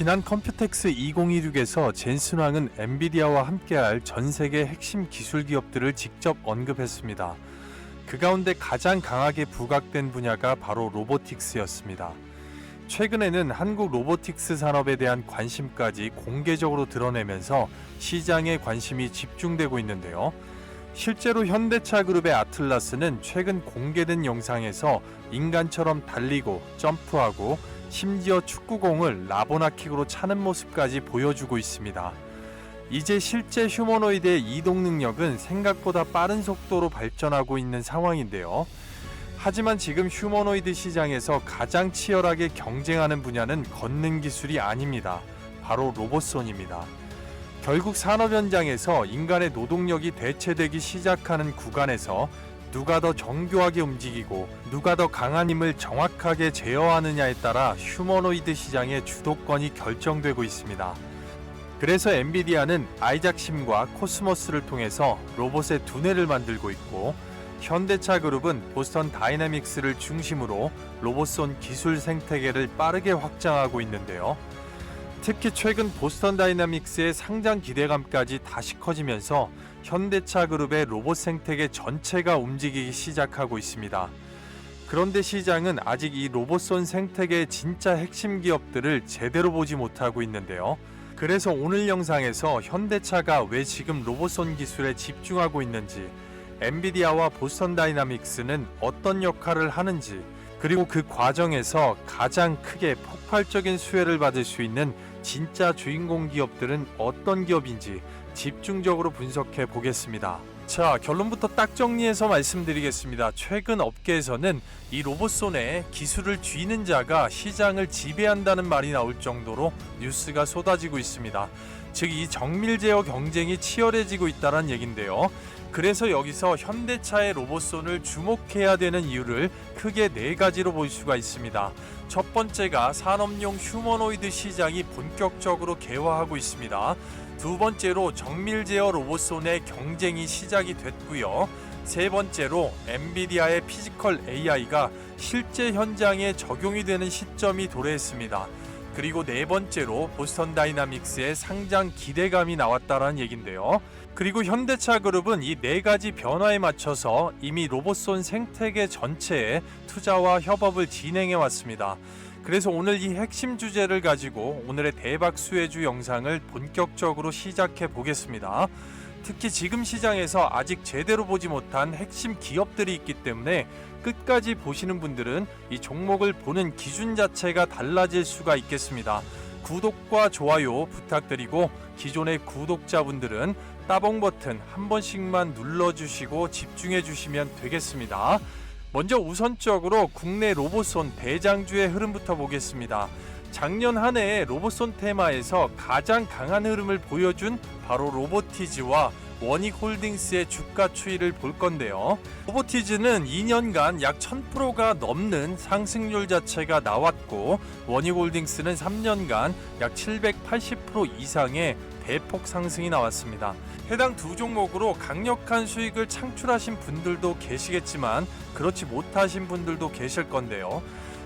지난 컴퓨텍스 2026에서 젠슨 황은 엔비디아와 함께할 전 세계 핵심 기술 기업들을 직접 언급했습니다. 그 가운데 가장 강하게 부각된 분야가 바로 로보틱스였습니다. 최근에는 한국 로보틱스 산업에 대한 관심까지 공개적으로 드러내면서 시장에 관심이 집중되고 있는데요. 실제로 현대차 그룹의 아틀라스는 최근 공개된 영상에서 인간처럼 달리고 점프하고 심지어 축구공을 라보나킥으로 차는 모습까지 보여주고 있습니다. 이제 실제 휴머노이드의 이동 능력은 생각보다 빠른 속도로 발전하고 있는 상황인데요. 하지만 지금 휴머노이드 시장에서 가장 치열하게 경쟁하는 분야는 걷는 기술이 아닙니다. 바로 로봇손입니다. 결국 산업 현장에서 인간의 노동력이 대체되기 시작하는 구간에서 누가 더 정교하게 움직이고 누가 더 강한 힘을 정확하게 제어하느냐에 따라 휴머노이드 시장의 주도권이 결정되고 있습니다. 그래서 엔비디아는 아이작 심과 코스모스를 통해서 로봇의 두뇌를 만들고 있고, 현대차 그룹은 보스턴 다이내믹스를 중심으로 로봇손 기술 생태계를 빠르게 확장하고 있는데요. 특히 최근 보스턴 다이내믹스의 상장 기대감까지 다시 커지면서 현대차 그룹의 로봇 생태계 전체가 움직이기 시작하고 있습니다. 그런데 시장은 아직 이 로봇손 생태계의 진짜 핵심 기업들을 제대로 보지 못하고 있는데요. 그래서 오늘 영상에서 현대차가 왜 지금 로봇손 기술에 집중하고 있는지, 엔비디아와 보스턴 다이내믹스는 어떤 역할을 하는지, 그리고 그 과정에서 가장 크게 폭발적인 수혜를 받을 수 있는 진짜 주인공 기업들은 어떤 기업인지 집중적으로 분석해 보겠습니다. 자, 결론부터 딱 정리해서 말씀드리겠습니다. 최근 업계에서는 이 로봇손의 기술을 쥐는 자가 시장을 지배한다는 말이 나올 정도로 뉴스가 쏟아지고 있습니다. 즉, 이 정밀 제어 경쟁이 치열해지고 있다는 얘긴데요. 그래서 여기서 현대차의 로봇손을 주목해야 되는 이유를 크게 4가지로 볼 수가 있습니다. 첫 번째가 산업용 휴머노이드 시장이 본격적으로 개화하고 있습니다. 두 번째로 정밀 제어 로봇손의 경쟁이 시작이 됐고요. 세 번째로 엔비디아의 피지컬 AI가 실제 현장에 적용이 되는 시점이 도래했습니다. 그리고 네 번째로 보스턴 다이내믹스의 상장 기대감이 나왔다는 얘긴데요. 그리고 현대차 그룹은 이 4가지 변화에 맞춰서 이미 로봇손 생태계 전체에 투자와 협업을 진행해 왔습니다. 그래서 오늘 이 핵심 주제를 가지고 오늘의 대박 수혜주 영상을 본격적으로 시작해 보겠습니다. 특히 지금 시장에서 아직 제대로 보지 못한 핵심 기업들이 있기 때문에 끝까지 보시는 분들은 이 종목을 보는 기준 자체가 달라질 수가 있겠습니다. 구독과 좋아요 부탁드리고, 기존의 구독자분들은 따봉 버튼 한 번씩만 눌러주시고 집중해 주시면 되겠습니다. 먼저 우선적으로 국내 로봇손 대장주의 흐름부터 보겠습니다. 작년 한 해의 로봇손 테마에서 가장 강한 흐름을 보여준 바로 로보티즈와 원익홀딩스의 주가 추이를 볼 건데요. 로보티즈는 2년간 약 1000%가 넘는 상승률 자체가 나왔고, 원익홀딩스는 3년간 약 780% 이상의 대폭 상승이 나왔습니다. 해당 두 종목으로 강력한 수익을 창출하신 분들도 계시겠지만 그렇지 못하신 분들도 계실 건데요.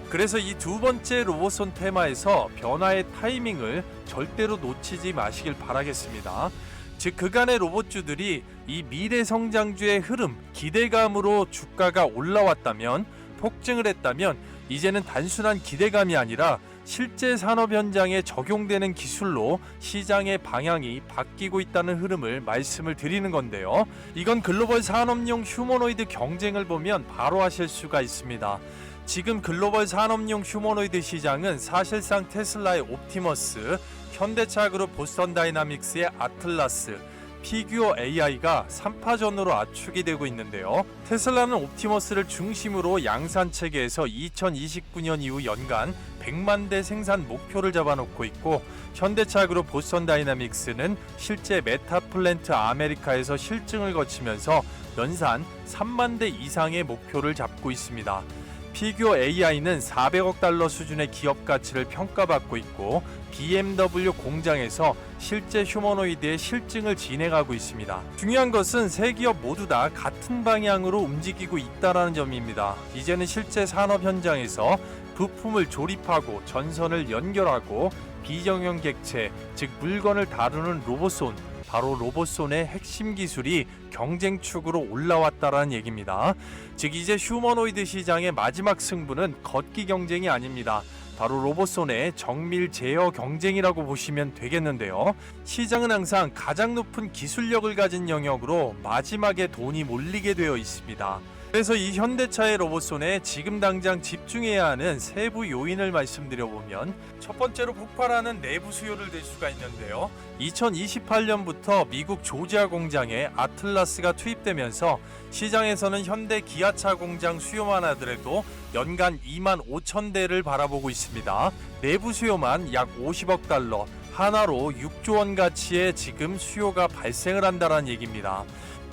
그래서 이 두 번째 로봇손 테마에서 변화의 타이밍을 절대로 놓치지 마시길 바라겠습니다. 즉, 그간의 로봇주들이 이 미래 성장주의 흐름, 기대감으로 주가가 올라왔다면, 폭증을 했다면, 이제는 단순한 기대감이 아니라 실제 산업 현장에 적용되는 기술로 시장의 방향이 바뀌고 있다는 흐름을 말씀을 드리는 건데요. 이건 글로벌 산업용 휴머노이드 경쟁을 보면 바로 아실 수가 있습니다. 지금 글로벌 산업용 휴머노이드 시장은 사실상 테슬라의 옵티머스, 현대차 그룹 보스턴 다이내믹스의 아틀라스, 피규어 AI가 3파전으로 압축이 되고 있는데요. 테슬라는 옵티머스를 중심으로 양산 체계에서 2029년 이후 연간 100만 대 생산 목표를 잡아놓고 있고, 현대차 그룹 보스턴 다이내믹스는 실제 메타 플랜트 아메리카에서 실증을 거치면서 연산 3만 대 이상의 목표를 잡고 있습니다. 피규어 AI는 400억 달러 수준의 기업 가치를 평가받고 있고, BMW 공장에서 실제 휴머노이드의 실증을 진행하고 있습니다. 중요한 것은 세 기업 모두 다 같은 방향으로 움직이고 있다는 점입니다. 이제는 실제 산업 현장에서 부품을 조립하고 전선을 연결하고 비정형 객체, 즉 물건을 다루는 로봇손, 바로 로봇손의 핵심 기술이 경쟁축으로 올라왔다라는 얘기입니다. 즉 이제 휴머노이드 시장의 마지막 승부는 걷기 경쟁이 아닙니다. 바로 로봇손의 정밀 제어 경쟁이라고 보시면 되겠는데요. 시장은 항상 가장 높은 기술력을 가진 영역으로 마지막에 돈이 몰리게 되어 있습니다. 그래서 이 현대차의 로봇손에 지금 당장 집중해야 하는 세부 요인을 말씀드려보면, 첫 번째로 폭발하는 내부 수요를 들 수가 있는데요. 2028년부터 미국 조지아 공장에 아틀라스가 투입되면서 시장에서는 현대 기아차 공장 수요만 하더라도 연간 2만 5천 대를 바라보고 있습니다. 내부 수요만 약 50억 달러, 하나로 6조 원 가치의 지금 수요가 발생을 한다는 얘기입니다.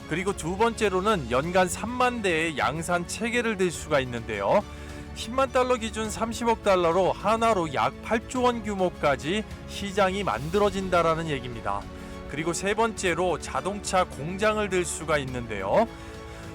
그리고 두 번째로는 연간 3만 대의 양산 체계를 들 수가 있는데요. 10만 달러 기준 30억 달러로 하나로 약 8조 원 규모까지 시장이 만들어진다라는 얘기입니다. 그리고 세 번째로 자동차 공장을 들 수가 있는데요.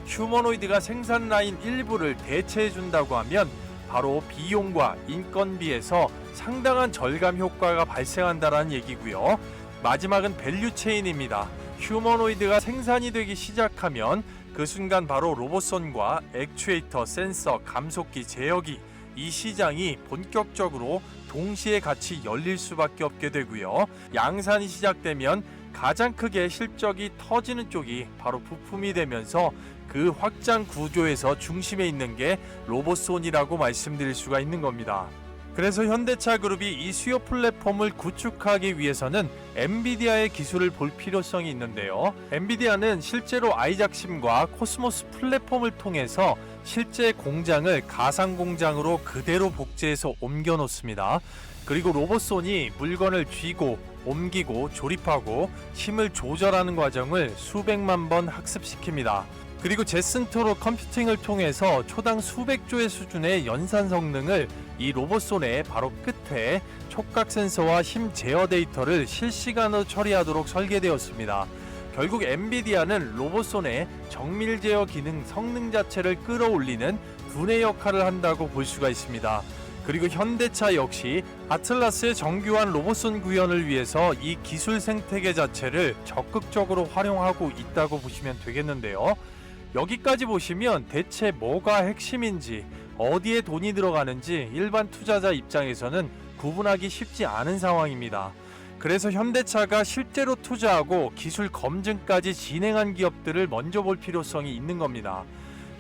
휴머노이드가 생산 라인 일부를 대체해 준다고 하면 바로 비용과 인건비에서 상당한 절감 효과가 발생한다라는 얘기고요. 마지막은 밸류 체인입니다. 휴머노이드가 생산이 되기 시작하면 그 순간 바로 로봇선과 액추에이터, 센서, 감속기, 제어기, 이 시장이 본격적으로 동시에 같이 열릴 수밖에 없게 되고요. 양산이 시작되면 가장 크게 실적이 터지는 쪽이 바로 부품이 되면서 그 확장 구조에서 중심에 있는 게 로봇손이라고 말씀드릴 수가 있는 겁니다. 그래서 현대차 그룹이 이 수요 플랫폼을 구축하기 위해서는 엔비디아의 기술을 볼 필요성이 있는데요. 엔비디아는 실제로 아이작심과 코스모스 플랫폼을 통해서 실제 공장을 가상 공장으로 그대로 복제해서 옮겨 놓습니다. 그리고 로봇손이 물건을 쥐고 옮기고 조립하고 힘을 조절하는 과정을 수백만 번 학습시킵니다. 그리고 제슨토로 컴퓨팅을 통해서 초당 수백조의 수준의 연산 성능을 이 로봇손의 바로 끝에 촉각 센서와 힘 제어 데이터를 실시간으로 처리하도록 설계되었습니다. 결국 엔비디아는 로봇손의 정밀 제어 기능 성능 자체를 끌어올리는 두뇌 역할을 한다고 볼 수가 있습니다. 그리고 현대차 역시 아틀라스의 정교한 로봇손 구현을 위해서 이 기술 생태계 자체를 적극적으로 활용하고 있다고 보시면 되겠는데요. 여기까지 보시면 대체 뭐가 핵심인지, 어디에 돈이 들어가는지 일반 투자자 입장에서는 구분하기 쉽지 않은 상황입니다. 그래서 현대차가 실제로 투자하고 기술 검증까지 진행한 기업들을 먼저 볼 필요성이 있는 겁니다.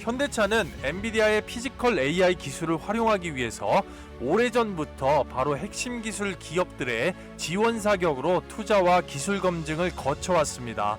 현대차는 엔비디아의 피지컬 AI 기술을 활용하기 위해서 오래전부터 바로 핵심 기술 기업들의 지원 사격으로 투자와 기술 검증을 거쳐왔습니다.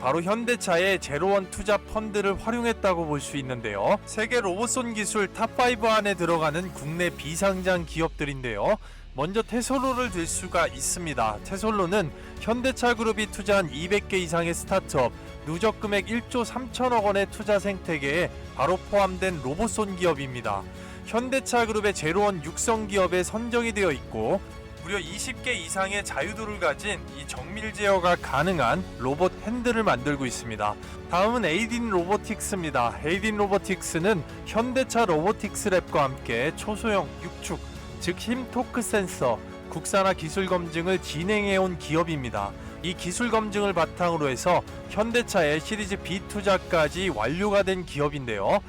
바로 현대차의 제로원 투자 펀드를 활용했다고 볼 수 있는데요. 세계 로봇손 기술 탑5 안에 들어가는 국내 비상장 기업들인데요. 먼저 테솔로를 들 수가 있습니다. 테솔로는 현대차 그룹이 투자한 200개 이상의 스타트업, 누적 금액 1조 3천억 원의 투자 생태계에 바로 포함된 로봇손 기업입니다. 현대차 그룹의 제로원 육성 기업에 선정이 되어 있고 무려 20개 이상의 자유도를 가진 이 정밀 제어가 가능한 로봇 핸들을 만들고 있습니다. 다음은 에이딘 로보틱스입니다. 에이딘 로보틱스는 현대차 로보틱스 랩과 함께 초소형 육축, 즉 힘 토크 센서, 국산화 기술 검증을 진행해온 기업입니다. 이 기술 검증을 바탕으로 해서 현대차의 시리즈 B 투자까지 완료가 된 기업인데요.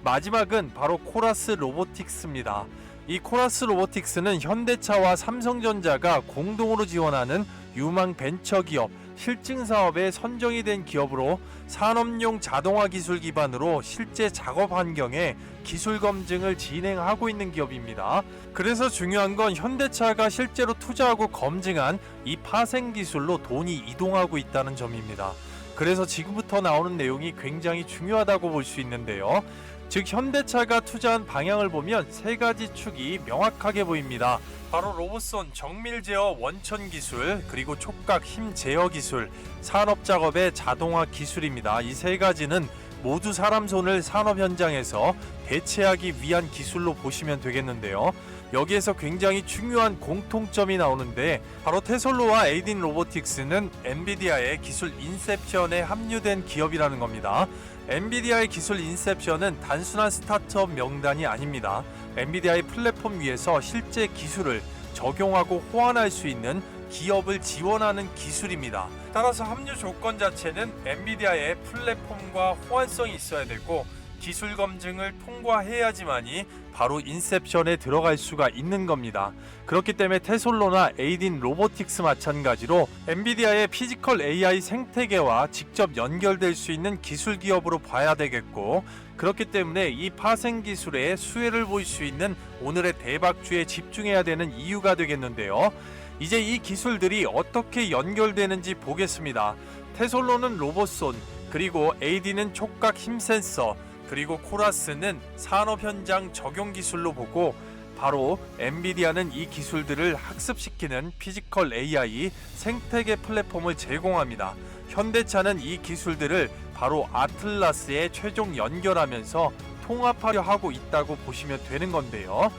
마지막은 바로 코라스 로보틱스입니다. 이 코라스 로보틱스는 현대차와 삼성전자가 공동으로 지원하는 유망 벤처기업, 실증 사업에 선정이 된 기업으로 산업용 자동화 기술 기반으로 실제 작업 환경에 기술 검증을 진행하고 있는 기업입니다. 그래서 중요한 건 현대차가 실제로 투자하고 검증한 이 파생 기술로 돈이 이동하고 있다는 점입니다. 그래서 지금부터 나오는 내용이 굉장히 중요하다고 볼 수 있는데요. 즉 현대차가 투자한 방향을 보면 세 가지 축이 명확하게 보입니다. 바로 로봇손 정밀 제어 원천 기술, 그리고 촉각 힘 제어 기술, 산업 작업의 자동화 기술입니다. 이 세 가지는 모두 사람 손을 산업 현장에서 대체하기 위한 기술로 보시면 되겠는데요. 여기에서 굉장히 중요한 공통점이 나오는데 바로 테솔로와 에이딘 로보틱스는 엔비디아의 기술 인셉션에 합류된 기업이라는 겁니다. 엔비디아의 기술 인셉션은 단순한 스타트업 명단이 아닙니다. 엔비디아의 플랫폼 위에서 실제 기술을 적용하고 호환할 수 있는 기업을 지원하는 기술입니다. 따라서 합류 조건 자체는 엔비디아의 플랫폼과 호환성이 있어야 되고 기술 검증을 통과해야지만이 바로 인셉션에 들어갈 수가 있는 겁니다. 그렇기 때문에 테솔로나 에이딘 로보틱스 마찬가지로 엔비디아의 피지컬 AI 생태계와 직접 연결될 수 있는 기술 기업으로 봐야 되겠고, 그렇기 때문에 이 파생 기술에 수혜를 볼 수 있는 오늘의 대박주에 집중해야 되는 이유가 되겠는데요. 이제 이 기술들이 어떻게 연결되는지 보겠습니다. 테솔로는 로봇손, 그리고 에이딘은 촉각 힘 센서, 그리고 코라스는 산업 현장 적용 기술로 보고, 바로 엔비디아는 이 기술들을 학습시키는 피지컬 AI 생태계 플랫폼을 제공합니다. 현대차는 이 기술들을 바로 아틀라스에 최종 연결하면서 통합하려 하고 있다고 보시면 되는 건데요.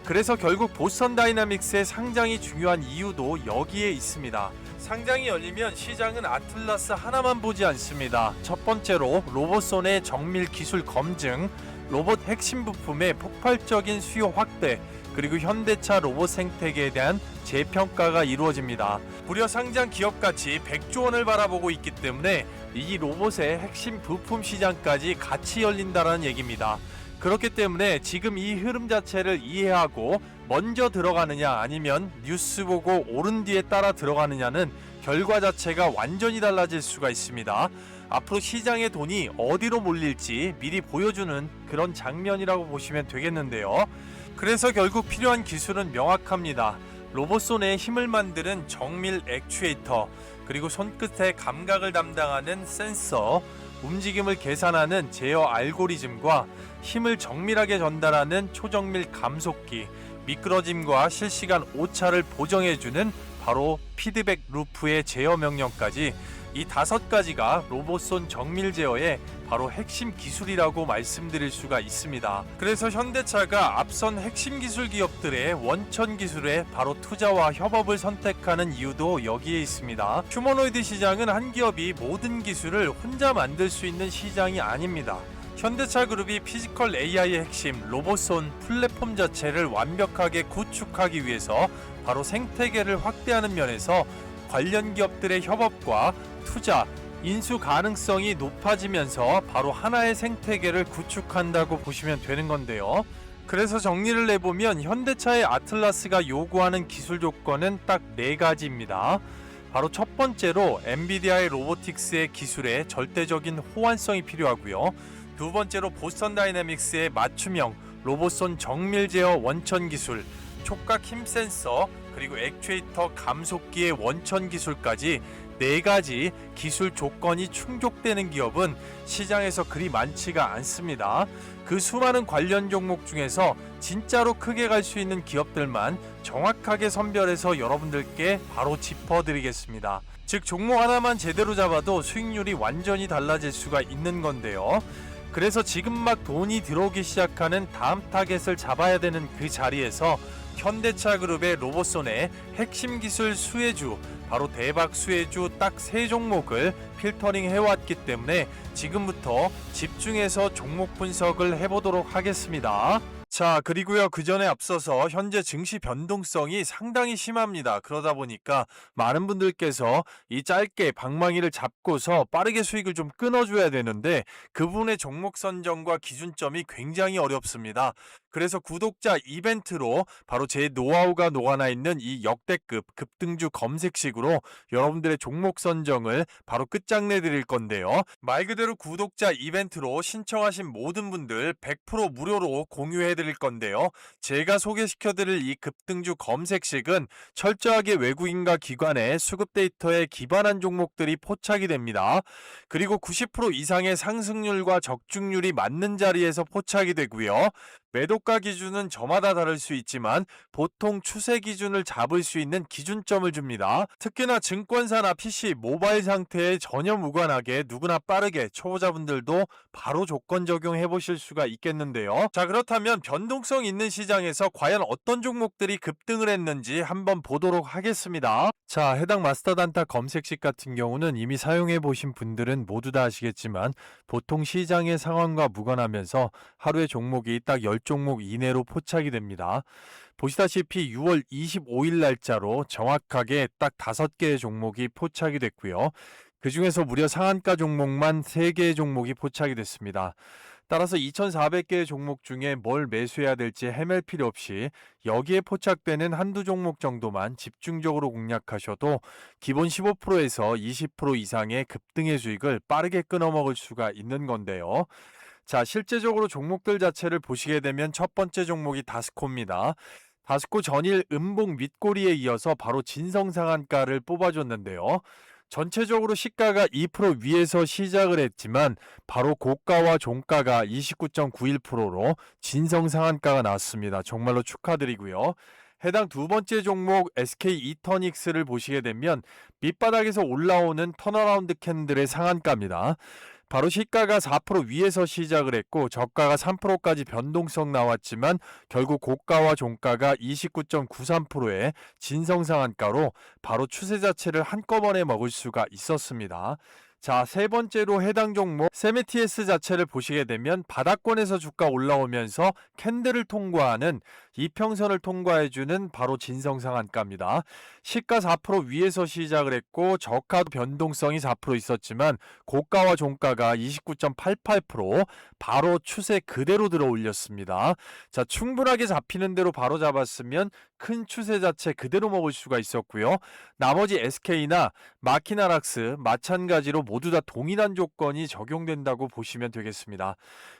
그래서 결국 보스턴 다이나믹스의 상장이 중요한 이유도 여기에 있습니다. 상장이 열리면 시장은 아틀라스 하나만 보지 않습니다. 첫 번째로 로봇손의 정밀 기술 검증, 로봇 핵심 부품의 폭발적인 수요 확대, 그리고 현대차 로봇 생태계에 대한 재평가가 이루어집니다. 무려 상장 기업가치 100조 원을 바라보고 있기 때문에 이 로봇의 핵심 부품 시장까지 같이 열린다는 얘기입니다. 그렇기 때문에 지금 이 흐름 자체를 이해하고 먼저 들어가느냐 아니면 뉴스 보고 오른 뒤에 따라 들어가느냐는 결과 자체가 완전히 달라질 수가 있습니다. 앞으로 시장의 돈이 어디로 몰릴지 미리 보여주는 그런 장면이라고 보시면 되겠는데요. 그래서 결국 필요한 기술은 명확합니다. 로봇손에 힘을 만드는 정밀 액추에이터, 그리고 손끝의 감각을 담당하는 센서, 움직임을 계산하는 제어 알고리즘과 힘을 정밀하게 전달하는 초정밀 감속기, 미끄러짐과 실시간 오차를 보정해주는 바로 피드백 루프의 제어 명령까지, 이 5가지가 로봇손 정밀 제어의 바로 핵심 기술이라고 말씀드릴 수가 있습니다. 그래서 현대차가 앞선 핵심 기술 기업들의 원천 기술에 바로 투자와 협업을 선택하는 이유도 여기에 있습니다. 휴머노이드 시장은 한 기업이 모든 기술을 혼자 만들 수 있는 시장이 아닙니다. 현대차 그룹이 피지컬 AI의 핵심 로봇손 플랫폼 자체를 완벽하게 구축하기 위해서 바로 생태계를 확대하는 면에서 관련 기업들의 협업과 투자, 인수 가능성이 높아지면서 바로 하나의 생태계를 구축한다고 보시면 되는 건데요. 그래서 정리를 내보면 현대차의 아틀라스가 요구하는 기술 조건은 딱 4가지입니다. 바로 첫 번째로 엔비디아의 로보틱스의 기술에 절대적인 호환성이 필요하고요. 두 번째로 보스턴 다이내믹스의 맞춤형 로봇손 정밀 제어 원천 기술, 촉각 힘 센서, 그리고 액추에이터 감속기의 원천 기술까지 4가지 기술 조건이 충족되는 기업은 시장에서 그리 많지가 않습니다. 그 수많은 관련 종목 중에서 진짜로 크게 갈 수 있는 기업들만 정확하게 선별해서 여러분들께 바로 짚어드리겠습니다. 즉 종목 하나만 제대로 잡아도 수익률이 완전히 달라질 수가 있는 건데요. 그래서 지금 막 돈이 들어오기 시작하는 다음 타겟을 잡아야 되는 그 자리에서 현대차 그룹의 로봇손의 핵심 기술 수혜주, 바로 대박 수혜주 딱 3종목을 필터링 해왔기 때문에 지금부터 집중해서 종목 분석을 해보도록 하겠습니다. 자, 그리고요, 그 전에 앞서서 현재 증시 변동성이 상당히 심합니다. 그러다 보니까 많은 분들께서 이 짧게 방망이를 잡고서 빠르게 수익을 좀 끊어줘야 되는데 그분의 종목 선정과 기준점이 굉장히 어렵습니다. 그래서 구독자 이벤트로 바로 제 노하우가 녹아나 있는 이 역대급 급등주 검색식으로 여러분들의 종목 선정을 바로 끝장내 드릴 건데요. 말 그대로 구독자 이벤트로 신청하신 모든 분들 100% 무료로 공유해 드릴 건데요. 제가 소개시켜 드릴 이 급등주 검색식은 철저하게 외국인과 기관의 수급 데이터에 기반한 종목들이 포착이 됩니다. 그리고 90% 이상의 상승률과 적중률이 맞는 자리에서 포착이 되고요. 매도가 기준은 저마다 다를 수 있지만 보통 추세 기준을 잡을 수 있는 기준점을 줍니다. 특히나 증권사나 PC, 모바일 상태에 전혀 무관하게 누구나 빠르게 초보자분들도 바로 조건 적용해 보실 수가 있겠는데요. 자, 그렇다면 변동성 있는 시장에서 과연 어떤 종목들이 급등을 했는지 한번 보도록 하겠습니다. 자, 해당 마스터 단타 검색식 같은 경우는 이미 사용해 보신 분들은 모두 다 아시겠지만 보통 시장의 상황과 무관하면서 하루에 종목이 딱 10종목 이내로 포착이 됩니다. 보시다시피 6월 25일 날짜로 정확하게 딱 5개의 종목이 포착이 됐고요. 그 중에서 무려 상한가 종목만 3개의 종목이 포착이 됐습니다. 따라서 2,400개의 종목 중에 뭘 매수해야 될지 헤맬 필요 없이 여기에 포착되는 한두 종목 정도만 집중적으로 공략하셔도 기본 15%에서 20% 이상의 급등의 수익을 빠르게 끊어먹을 수가 있는 건데요. 자, 실제적으로 종목들 자체를 보시게 되면 첫 번째 종목이 다스코입니다. 다스코 전일 음봉 윗꼬리에 이어서 바로 진성상한가를 뽑아줬는데요. 전체적으로 시가가 2% 위에서 시작을 했지만 바로 고가와 종가가 29.91%로 진성상한가가 나왔습니다. 정말로 축하드리고요. 해당 두 번째 종목 SK 이터닉스를 보시게 되면 밑바닥에서 올라오는 턴어라운드 캔들의 상한가입니다. 바로 시가가 4% 위에서 시작을 했고 저가가 3%까지 변동성 나왔지만 결국 고가와 종가가 29.93%의 진성상한가로 바로 추세 자체를 한꺼번에 먹을 수가 있었습니다. 자, 세 번째로 해당 종목 세메티에스 자체를 보시게 되면 바닥권에서 주가 올라오면서 캔들을 통과하는 이평선을 통과해주는 바로 진성상한가입니다. 시가 4% 위에서 시작을 했고 저가 변동성이 4% 있었지만 고가와 종가가 29.88% 바로 추세 그대로 들어 올렸습니다. 자, 충분하게 잡히는 대로 바로 잡았으면 큰 추세 자체 그대로 먹을 수가 있었고요. 나머지 SK나 마키나락스 마찬가지로 모두 다 동일한 조건이 적용된다고 보시면 되겠습니다.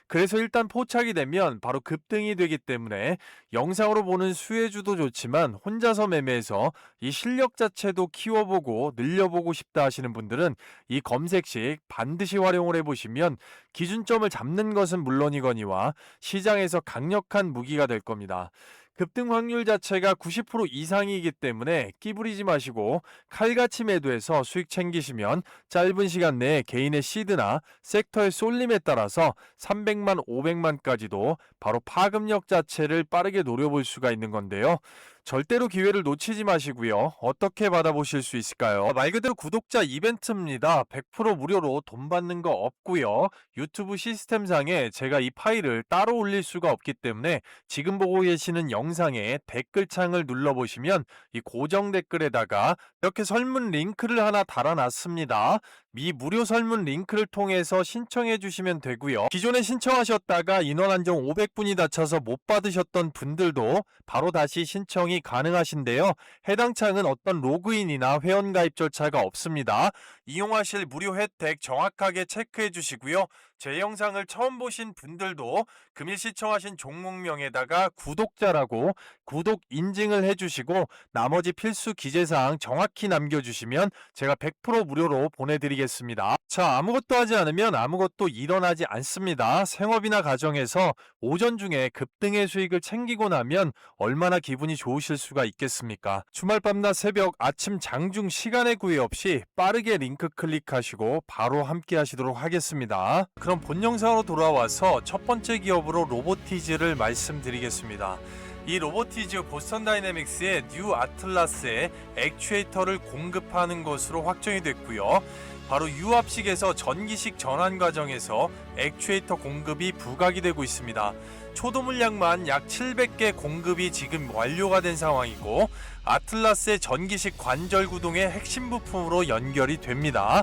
그래서 일단 포착이 되면 바로 급등이 되기 때문에 영상으로 보는 수혜주도 좋지만 혼자서 매매해서 이 실력 자체도 키워보고 늘려보고 싶다 하시는 분들은 이 검색식 반드시 활용을 해보시면 기준점을 잡는 것은 물론이거니와 시장에서 강력한 무기가 될 겁니다. 급등 확률 자체가 90% 이상이기 때문에 끼부리지 마시고 칼같이 매도해서 수익 챙기시면 짧은 시간 내에 개인의 시드나 섹터의 쏠림에 따라서 300만, 500만까지도 바로 파급력 자체를 빠르게 노려볼 수가 있는 건데요. 절대로 기회를 놓치지 마시고요. 어떻게 받아보실 수 있을까요? 말 그대로 구독자 이벤트입니다. 100% 무료로 돈 받는 거 없고요. 유튜브 시스템상에 제가 이 파일을 따로 올릴 수가 없기 때문에 지금 보고 계시는 영상에 댓글창을 눌러보시면 이 고정 댓글에다가 이렇게 설문 링크를 하나 달아놨습니다. 이 무료 설문 링크를 통해서 신청해 주시면 되고요. 기존에 신청하셨다가 인원 한정 500분이 닫혀서 못 받으셨던 분들도 바로 다시 신청이 가능하신데요. 해당 창은 어떤 로그인이나 회원가입 절차가 없습니다. 이용하실 무료 혜택 정확하게 체크해 주시고요. 제 영상을 처음 보신 분들도 금일 시청하신 종목명에다가 구독자라고 구독 인증을 해주시고 나머지 필수 기재사항 정확히 남겨주시면 제가 100% 무료로 보내드리겠습니다. 자, 아무것도 하지 않으면 아무것도 일어나지 않습니다. 생업이나 가정에서 오전 중에 급등의 수익을 챙기고 나면 얼마나 기분이 좋으실 수가 있겠습니까? 주말 밤낮 새벽 아침 장중 시간의 구애 없이 빠르게 링크 클릭하시고 바로 함께 하시도록 하겠습니다. 그럼 본 영상으로 돌아와서 첫 번째 기업으로 로보티즈를 말씀드리겠습니다. 이 로보티즈 보스턴 다이내믹스의 뉴 아틀라스에 액추에이터를 공급하는 것으로 확정이 됐고요. 바로 유압식에서 전기식 전환 과정에서 액추에이터 공급이 부각이 되고 있습니다. 초도 물량만 약 700개 공급이 지금 완료가 된 상황이고 아틀라스의 전기식 관절 구동의 핵심 부품으로 연결이 됩니다.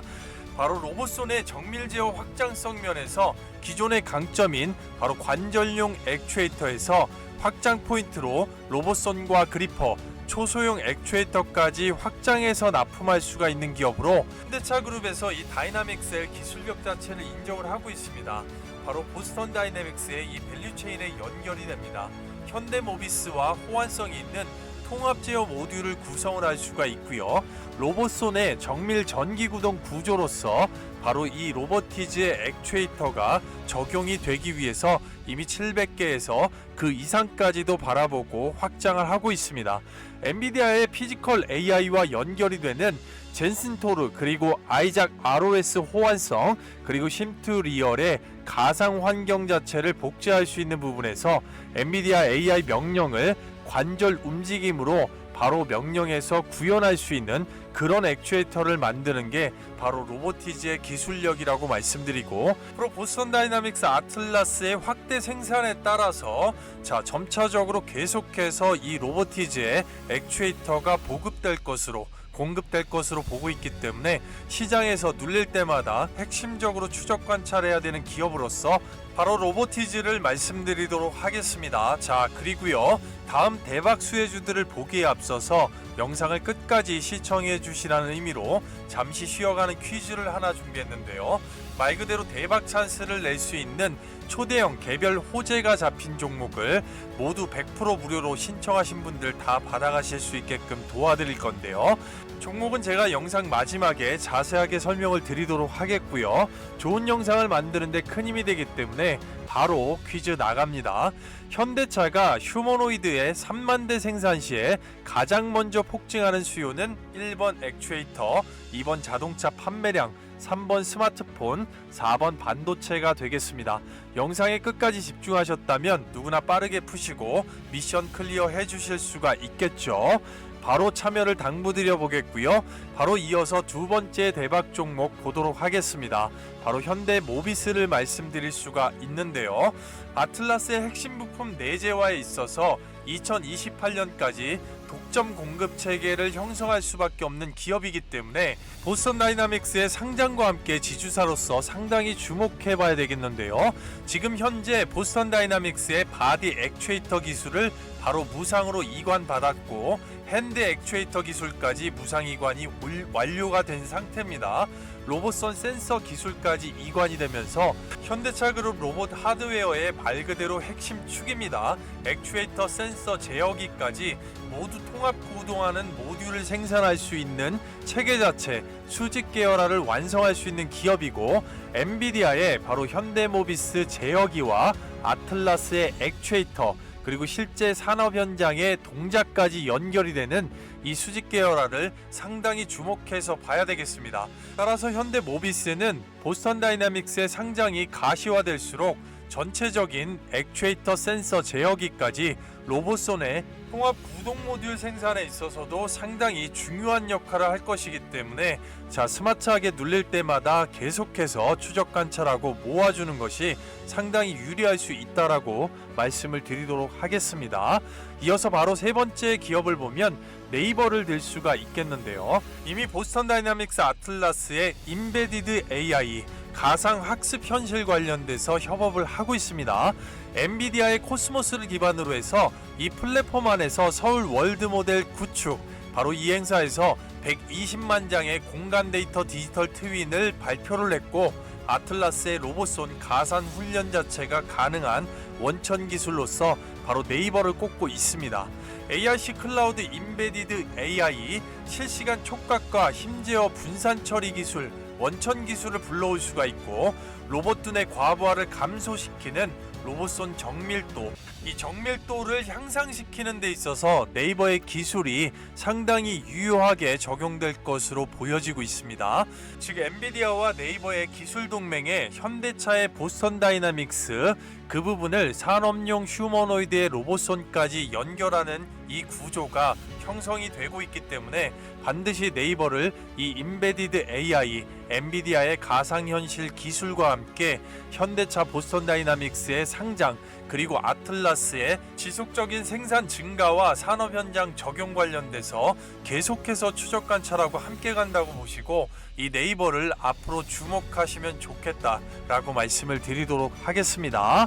바로 로봇손의 정밀 제어 확장성 면에서 기존의 강점인 바로 관절용 액추에이터에서 확장 포인트로 로봇손과 그리퍼, 초소형 액추에이터까지 확장해서 납품할 수가 있는 기업으로 현대차 그룹에서 이 다이나믹셀 기술력 자체를 인정을 하고 있습니다. 바로 보스턴 다이내믹스의 이 밸류체인에 연결이 됩니다. 현대모비스와 호환성이 있는 통합 제어 모듈을 구성을 할 수가 있고요. 로봇손의 정밀 전기 구동 구조로서 바로 이 로보티즈의 액추에이터가 적용이 되기 위해서 이미 700개에서 그 이상까지도 바라보고 확장을 하고 있습니다. 엔비디아의 피지컬 AI와 연결이 되는 젠슨 토르 그리고 아이작 ROS 호환성 그리고 심투 리얼의 가상 환경 자체를 복제할 수 있는 부분에서 엔비디아 AI 명령을 관절 움직임으로 바로 명령해서 구현할 수 있는 그런 액추에이터를 만드는 게 바로 로보티즈의 기술력이라고 말씀드리고, 앞으로 보스턴 다이나믹스 아틀라스의 확대 생산에 따라서 점차적으로 계속해서 이 로보티즈의 액추에이터가 공급될 것으로 보고 있기 때문에 시장에서 눌릴 때마다 핵심적으로 추적 관찰해야 되는 기업으로서 바로 로보티즈를 말씀드리도록 하겠습니다. 그리고요, 다음 대박 수혜주들을 보기에 앞서서 영상을 끝까지 시청해 주시라는 의미로 잠시 쉬어가는 퀴즈를 하나 준비했는데요. 말 그대로 대박 찬스를 낼 수 있는 초대형 개별 호재가 잡힌 종목을 모두 100% 무료로 신청하신 분들 다 받아가실 수 있게끔 도와드릴 건데요. 종목은 제가 영상 마지막에 자세하게 설명을 드리도록 하겠고요. 좋은 영상을 만드는데 큰 힘이 되기 때문에 바로 퀴즈 나갑니다. 현대차가 휴머노이드의 3만 대 생산 시에 가장 먼저 폭증하는 수요는 1번 액추에이터, 2번 자동차 판매량, 3번 스마트폰, 4번 반도체가 되겠습니다. 영상에 끝까지 집중하셨다면 누구나 빠르게 푸시고 미션 클리어 해주실 수가 있겠죠. 바로 참여를 당부드려 보겠고요. 바로 이어서 두 번째 대박 종목 보도록 하겠습니다. 바로 현대 모비스를 말씀드릴 수가 있는데요. 아틀라스의 핵심 부품 내재화에 있어서 2028년까지 독점 공급 체계를 형성할 수밖에 없는 기업이기 때문에 보스턴 다이나믹스의 상장과 함께 지주사로서 상당히 주목해 봐야 되겠는데요. 지금 현재 보스턴 다이나믹스의 바디 액추에이터 기술을 바로 무상으로 이관받았고, 핸드 액추에이터 기술까지 무상 이관이 완료가 된 상태입니다. 로봇선 센서 기술까지 이관이 되면서 현대차 그룹 로봇 하드웨어의 말 그대로 핵심 축입니다. 액추에이터 센서 제어기까지 모두 통합 구동하는 모듈을 생산할 수 있는 체계 자체 수직 계열화를 완성할 수 있는 기업이고, 엔비디아의 바로 현대모비스 제어기와 아틀라스의 액추에이터, 그리고 실제 산업 현장의 동작까지 연결이 되는 이 수직 계열화를 상당히 주목해서 봐야 되겠습니다. 따라서 현대모비스는 보스턴 다이나믹스의 상장이 가시화될수록 전체적인 액추에이터 센서 제어기까지 로봇손의 통합 구동 모듈 생산에 있어서도 상당히 중요한 역할을 할 것이기 때문에 스마트하게 눌릴 때마다 계속해서 추적 관찰하고 모아주는 것이 상당히 유리할 수 있다라고 말씀을 드리도록 하겠습니다. 이어서 바로 세 번째 기업을 보면 네이버를 들 수가 있겠는데요. 이미 보스턴 다이나믹스 아틀라스의 임베디드 AI 가상 학습 현실 관련돼서 협업을 하고 있습니다. 엔비디아의 코스모스를 기반으로 해서 이 플랫폼 안에서 서울 월드 모델 구축, 바로 이 행사에서 120만 장의 공간 데이터 디지털 트윈을 발표를 했고, 아틀라스의 로봇손 가상 훈련 자체가 가능한 원천 기술로서 바로 네이버를 꼽고 있습니다. ARC 클라우드 임베디드 AI, 실시간 촉각과 힘제어 분산 처리 기술, 원천 기술을 불러올 수가 있고, 로봇둔의 과부하를 감소시키는 로봇손 정밀도, 이 정밀도를 향상시키는 데 있어서 네이버의 기술이 상당히 유효하게 적용될 것으로 보여지고 있습니다. 즉 엔비디아와 네이버의 기술 동맹에 현대차의 보스턴 다이나믹스, 그 부분을 산업용 휴머노이드의 로봇손까지 연결하는 이 구조가 형성이 되고 있기 때문에 반드시 네이버를 이 임베디드 AI, 엔비디아의 가상현실 기술과 함께 현대차 보스턴 다이나믹스의 상장, 그리고 아틀라스의 지속적인 생산 증가와 산업 현장 적용 관련돼서 계속해서 추적 관찰하고 함께 간다고 보시고 이 네이버를 앞으로 주목하시면 좋겠다라고 말씀을 드리도록 하겠습니다.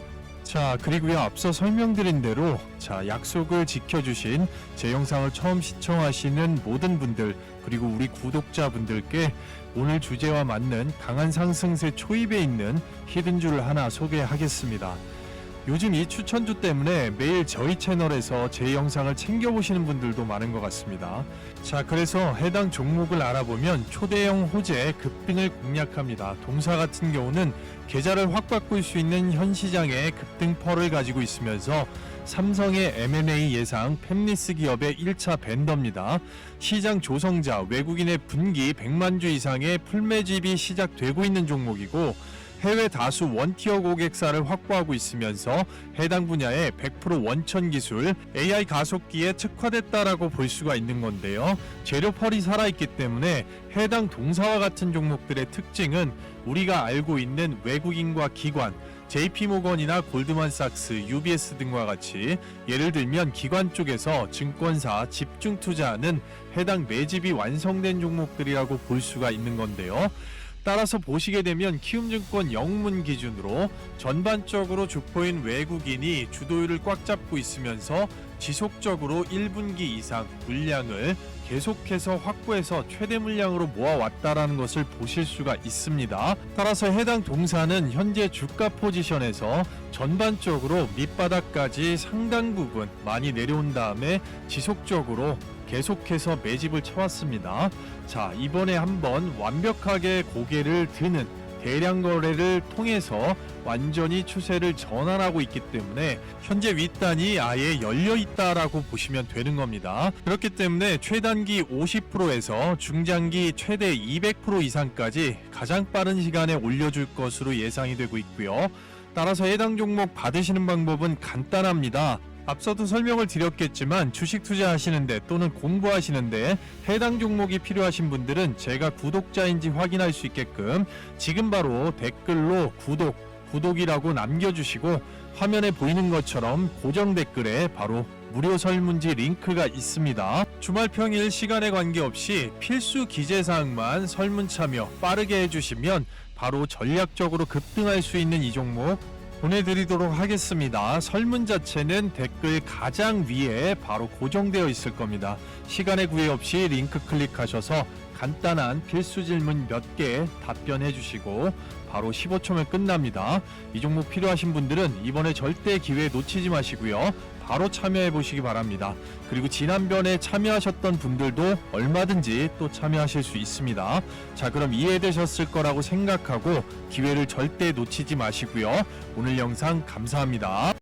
그리고요, 앞서 설명드린 대로 약속을 지켜주신 제 영상을 처음 시청하시는 모든 분들, 그리고 우리 구독자분들께 오늘 주제와 맞는 강한 상승세 초입에 있는 히든주를 하나 소개하겠습니다. 요즘 이 추천주 때문에 매일 저희 채널에서 제 영상을 챙겨보시는 분들도 많은 것 같습니다. 그래서 해당 종목을 알아보면 초대형 호재 급등을 공략합니다. 동사 같은 경우는 계좌를 확 바꿀 수 있는 현 시장의 급등펄을 가지고 있으면서 삼성의 M&A 예상 팹리스 기업의 1차 벤더입니다. 시장 조성자 외국인의 분기 100만 주 이상의 풀매집이 시작되고 있는 종목이고, 해외 다수 원티어 고객사를 확보하고 있으면서 해당 분야의 100% 원천 기술, AI 가속기에 특화됐다라고 볼 수가 있는 건데요. 재료펄이 살아있기 때문에 해당 동사와 같은 종목들의 특징은 우리가 알고 있는 외국인과 기관, JP모건이나 골드만삭스, UBS 등과 같이 예를 들면 기관 쪽에서 증권사 집중 투자하는 해당 매집이 완성된 종목들이라고 볼 수가 있는 건데요. 따라서 보시게 되면 키움증권 영문 기준으로 전반적으로 주포인 외국인이 주도율을 꽉 잡고 있으면서 지속적으로 1분기 이상 물량을 계속해서 확보해서 최대 물량으로 모아왔다라는 것을 보실 수가 있습니다. 따라서 해당 동사는 현재 주가 포지션에서 전반적으로 밑바닥까지 상당 부분 많이 내려온 다음에 지속적으로 계속해서 매집을 쳐왔습니다. 자, 이번에 한번 완벽하게 고개를 드는 대량 거래를 통해서 완전히 추세를 전환하고 있기 때문에 현재 윗단이 아예 열려 있다라고 보시면 되는 겁니다. 그렇기 때문에 최단기 50%에서 중장기 최대 200% 이상까지 가장 빠른 시간에 올려줄 것으로 예상이 되고 있고요. 따라서 해당 종목 받으시는 방법은 간단합니다. 앞서도 설명을 드렸겠지만 주식 투자하시는데 또는 공부하시는데 해당 종목이 필요하신 분들은 제가 구독자인지 확인할 수 있게끔 지금 바로 댓글로 구독이라고 남겨주시고 화면에 보이는 것처럼 고정 댓글에 바로 무료 설문지 링크가 있습니다. 주말 평일 시간에 관계없이 필수 기재사항만 설문 참여 빠르게 해주시면 바로 전략적으로 급등할 수 있는 이 종목 보내드리도록 하겠습니다. 설문 자체는 댓글 가장 위에 바로 고정되어 있을 겁니다. 시간에 구애 없이 링크 클릭하셔서 간단한 필수 질문 몇 개 답변해 주시고 바로 15초면 끝납니다. 이 종목 필요하신 분들은 이번에 절대 기회 놓치지 마시고요. 바로 참여해 보시기 바랍니다. 그리고 지난번에 참여하셨던 분들도 얼마든지 또 참여하실 수 있습니다. 자, 그럼 이해되셨을 거라고 생각하고 기회를 절대 놓치지 마시고요. 오늘 영상 감사합니다.